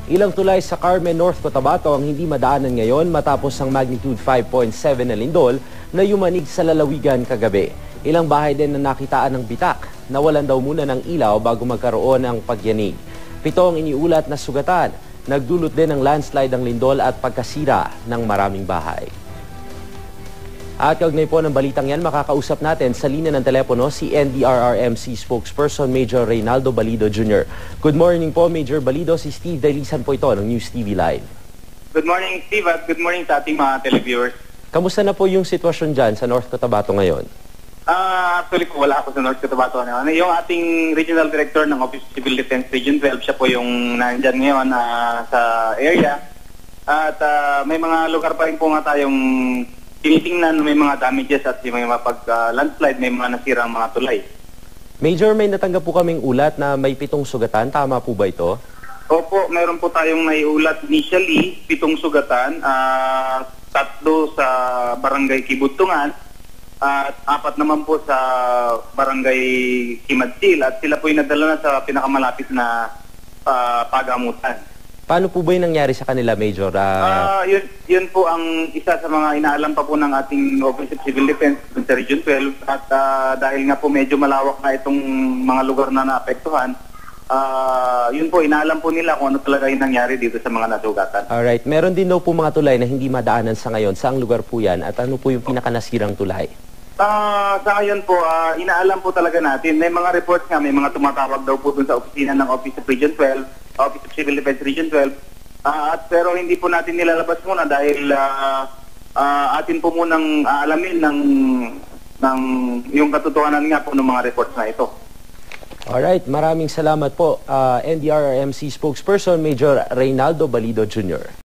Ilang tulay sa Carmen, North Cotabato ang hindi madaanan ngayon matapos ang magnitude 5.7 na lindol na yumanig sa lalawigan kagabi. Ilang bahay din na nakitaan ng bitak. Nawalan daw muna ng ilaw bago magkaroon ng pagyanig. 7 ang iniulat na sugatan. Nagdulot din ng landslide ang lindol at pagkasira ng maraming bahay. At kaugnay po ng balitang yan, makakausap natin sa linya ng telepono si NDRRMC spokesperson Major Reynaldo Balido Jr. Good morning po, Major Balido. Si Steve Dailisan po ito ng News TV Live. Good morning, Steve, at good morning sa ating mga televiewers. Kamusta na po yung sitwasyon dyan sa North Cotabato ngayon? Actually po, wala ako sa North Cotabato ngayon. Yung ating Regional Director ng Office of Civil Defense Region 12, siya po yung nandyan ngayon sa area. At may mga lugar pa rin po nga tayong tinitingnan, may mga damages at may mga pag-landslide, may mga nasirang mga tulay. Major, may natanggap po kaming ulat na may 7 sugatan. Tama po ba ito? Opo, meron po tayong naiulat initially, 7 sugatan, 3 sa Barangay Kibutungan, at 4 naman po sa Barangay Kimadsil, at sila po yung nadala na sa pinakamalapit na pagamutan. Paano po ba yung nangyari sa kanila, Major? Yun po ang isa sa mga inaalam pa po ng ating Office of Civil Defense sa Region 12, at dahil nga po medyo malawak na itong mga lugar na naapektuhan, yun po, inaalam po nila kung ano talaga yung nangyari dito sa mga nasugatan. Alright. Meron din daw po mga tulay na hindi madaanan sa ngayon. Saang lugar po yan? At ano po yung pinakanasirang tulay? Sa ngayon po, inaalam po talaga natin. May mga reports nga, may mga tumatawag daw po dun sa opisina ng Office of Region 12, Office of Civil Defense Region 12. Pero hindi po natin nilalabas muna dahil atin po munang aalamin ng yung katotohanan nga po ng mga reports na ito. Alright, maraming salamat po, NDRRMC spokesperson Major Reynaldo Balido Jr.